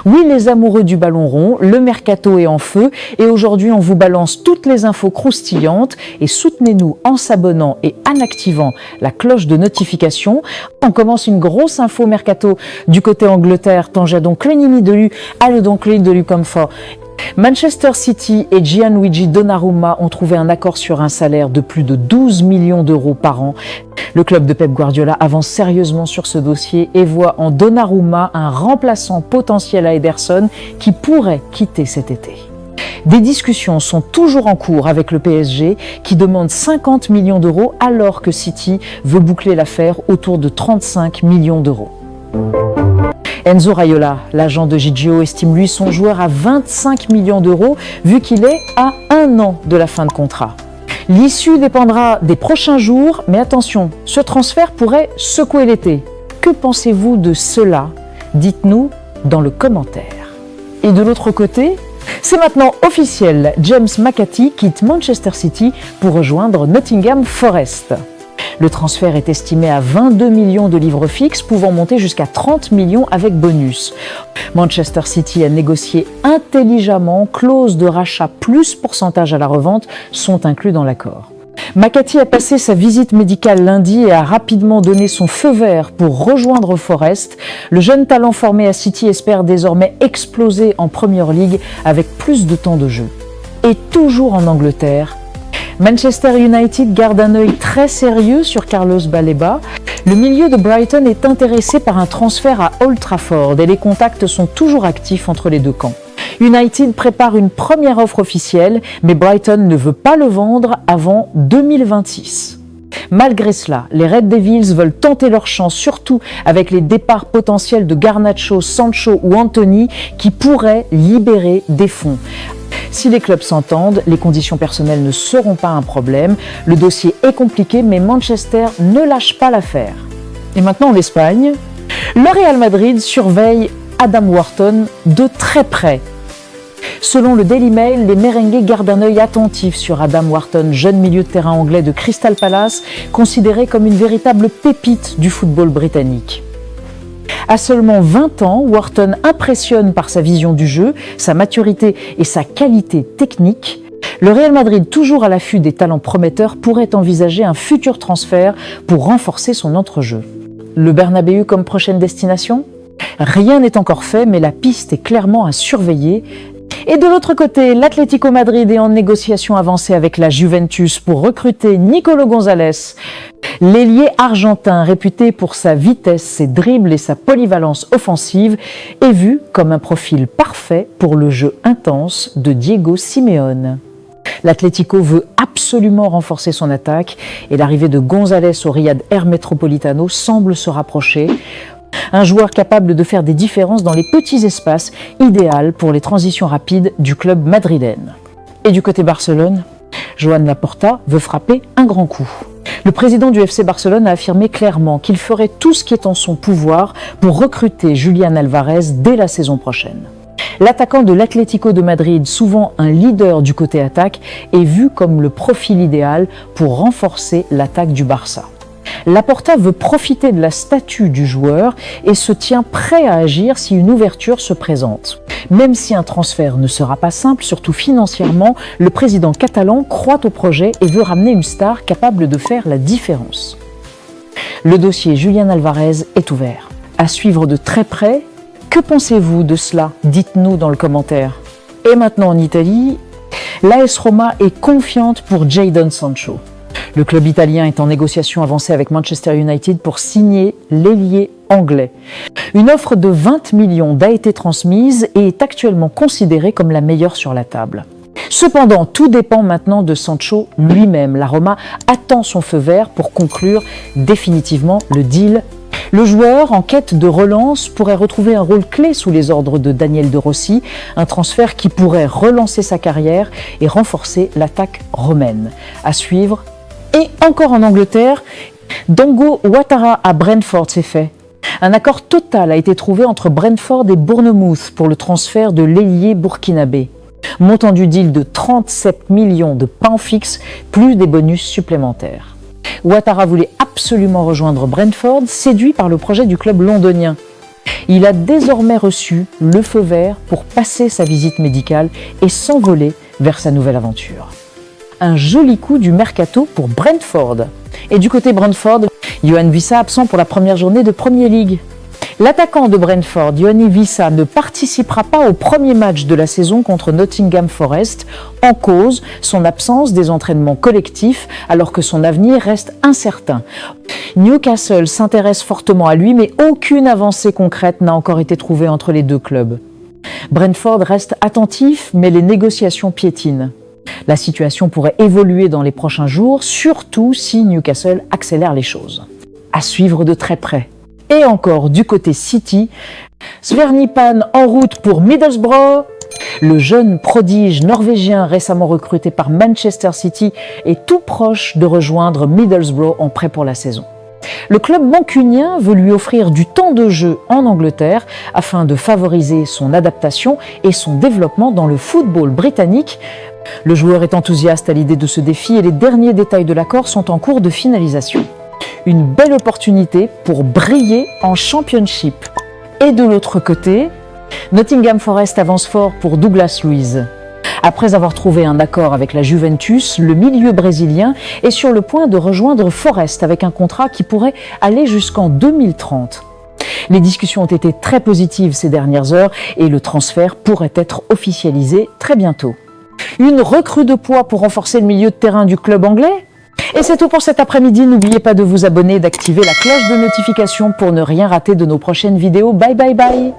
Oui, les amoureux du ballon rond, le mercato est en feu et aujourd'hui on vous balance toutes les infos croustillantes et soutenez-nous en s'abonnant et en activant la cloche de notification. On commence une grosse info mercato du côté Angleterre, Tanja donc Clenimi de Lu, allez donc de Lu comme fort. Manchester City et Gianluigi Donnarumma ont trouvé un accord sur un salaire de plus de 12 millions d'euros par an. Le club de Pep Guardiola avance sérieusement sur ce dossier et voit en Donnarumma un remplaçant potentiel à Ederson qui pourrait quitter cet été. Des discussions sont toujours en cours avec le PSG qui demande 50 millions d'euros alors que City veut boucler l'affaire autour de 35 millions d'euros. Enzo Raiola, l'agent de Gigio, estime lui son joueur à 25 millions d'euros vu qu'il est à 1 an de la fin de contrat. L'issue dépendra des prochains jours, mais attention, ce transfert pourrait secouer l'été. Que pensez-vous de cela? Dites-nous dans le commentaire. Et de l'autre côté, c'est maintenant officiel, James McAtee quitte Manchester City pour rejoindre Nottingham Forest. Le transfert est estimé à 22 millions de livres fixes, pouvant monter jusqu'à 30 millions avec bonus. Manchester City a négocié intelligemment, clause de rachat plus pourcentage à la revente sont inclus dans l'accord. McAtee a passé sa visite médicale lundi et a rapidement donné son feu vert pour rejoindre Forest. Le jeune talent formé à City espère désormais exploser en Premier League avec plus de temps de jeu. Et toujours en Angleterre, Manchester United garde un œil très sérieux sur Carlos Baleba. Le milieu de Brighton est intéressé par un transfert à Old Trafford et les contacts sont toujours actifs entre les deux camps. United prépare une première offre officielle, mais Brighton ne veut pas le vendre avant 2026. Malgré cela, les Red Devils veulent tenter leur chance, surtout avec les départs potentiels de Garnacho, Sancho ou Anthony qui pourraient libérer des fonds. Si les clubs s'entendent, les conditions personnelles ne seront pas un problème. Le dossier est compliqué, mais Manchester ne lâche pas l'affaire. Et maintenant l'Espagne. Le Real Madrid surveille Adam Wharton de très près. Selon le Daily Mail, les merengues gardent un œil attentif sur Adam Wharton, jeune milieu de terrain anglais de Crystal Palace, considéré comme une véritable pépite du football britannique. À seulement 20 ans, Wharton impressionne par sa vision du jeu, sa maturité et sa qualité technique. Le Real Madrid, toujours à l'affût des talents prometteurs, pourrait envisager un futur transfert pour renforcer son entrejeu. Le Bernabéu comme prochaine destination? Rien n'est encore fait, mais la piste est clairement à surveiller. Et de l'autre côté, l'Atlético Madrid est en négociation avancée avec la Juventus pour recruter Nicolo González. L'ailier argentin, réputé pour sa vitesse, ses dribbles et sa polyvalence offensive, est vu comme un profil parfait pour le jeu intense de Diego Simeone. L'Atlético veut absolument renforcer son attaque et l'arrivée de González au Riyad Air Metropolitano semble se rapprocher. Un joueur capable de faire des différences dans les petits espaces, idéal pour les transitions rapides du club madrilène. Et du côté Barcelone, Joan Laporta veut frapper un grand coup. Le président du FC Barcelone a affirmé clairement qu'il ferait tout ce qui est en son pouvoir pour recruter Julián Álvarez dès la saison prochaine. L'attaquant de l'Atlético de Madrid, souvent un leader du côté attaque, est vu comme le profil idéal pour renforcer l'attaque du Barça. Laporta veut profiter de la statue du joueur et se tient prêt à agir si une ouverture se présente. Même si un transfert ne sera pas simple, surtout financièrement, le président catalan croit au projet et veut ramener une star capable de faire la différence. Le dossier Julián Álvarez est ouvert. À suivre de très près. Que pensez-vous de cela? Dites-nous dans le commentaire. Et maintenant en Italie, l'AS Roma est confiante pour Jadon Sancho. Le club italien est en négociation avancée avec Manchester United pour signer l'ailier anglais. Une offre de 20 millions a été transmise et est actuellement considérée comme la meilleure sur la table. Cependant, tout dépend maintenant de Sancho lui-même. La Roma attend son feu vert pour conclure définitivement le deal. Le joueur, en quête de relance, pourrait retrouver un rôle clé sous les ordres de Daniel De Rossi, un transfert qui pourrait relancer sa carrière et renforcer l'attaque romaine. À suivre. Et encore en Angleterre, Dango Ouattara à Brentford s'est fait. Un accord total a été trouvé entre Brentford et Bournemouth pour le transfert de l'ailier burkinabé. Montant du deal de 37 millions de pounds fixes, plus des bonus supplémentaires. Ouattara voulait absolument rejoindre Brentford, séduit par le projet du club londonien. Il a désormais reçu le feu vert pour passer sa visite médicale et s'envoler vers sa nouvelle aventure. Un joli coup du mercato pour Brentford. Et du côté Brentford, Yoane Wissa absent pour la première journée de Premier League. L'attaquant de Brentford, Yoane Wissa, ne participera pas au premier match de la saison contre Nottingham Forest, en cause son absence des entraînements collectifs alors que son avenir reste incertain. Newcastle s'intéresse fortement à lui, mais aucune avancée concrète n'a encore été trouvée entre les deux clubs. Brentford reste attentif, mais les négociations piétinent. La situation pourrait évoluer dans les prochains jours, surtout si Newcastle accélère les choses. À suivre de très près. Et encore du côté City, Svernipan en route pour Middlesbrough. Le jeune prodige norvégien récemment recruté par Manchester City est tout proche de rejoindre Middlesbrough en prêt pour la saison. Le club mancunien veut lui offrir du temps de jeu en Angleterre afin de favoriser son adaptation et son développement dans le football britannique. Le joueur est enthousiaste à l'idée de ce défi et les derniers détails de l'accord sont en cours de finalisation. Une belle opportunité pour briller en Championship. Et de l'autre côté, Nottingham Forest avance fort pour Douglas Luiz. Après avoir trouvé un accord avec la Juventus, le milieu brésilien est sur le point de rejoindre Forest avec un contrat qui pourrait aller jusqu'en 2030. Les discussions ont été très positives ces dernières heures et le transfert pourrait être officialisé très bientôt. Une recrue de poids pour renforcer le milieu de terrain du club anglais ? Et c'est tout pour cet après-midi. N'oubliez pas de vous abonner et d'activer la cloche de notification pour ne rien rater de nos prochaines vidéos. Bye bye bye!